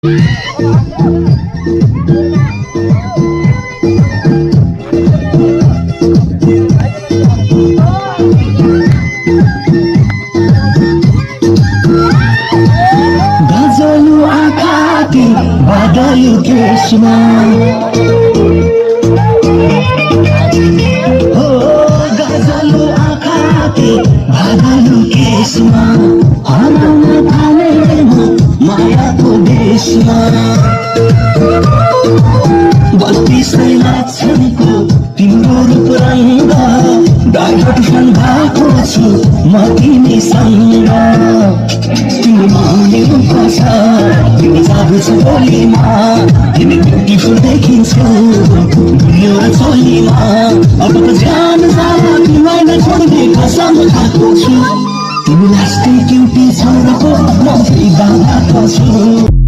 गजलु आँखाती बादल केशमा हो गजलु आँखाती बादल केशमा हराउन थालेन मायाको देशमा बत्तीसै लाछनको तिम्रो रूप रङ्ग डाइभर्ट फन भएको छु म तिमीसँग तिम्रो मुनिको छ तिमी जादु छ बोलीमा तिमी ब्युटिफुल देखिन्छौ दुनिया र चोलीमा अब त जान जाला तिमीलाई नै छोड्ने कसम खाएको छु तिमी लास्टै क्युटी छौ र म फिदा भएको छु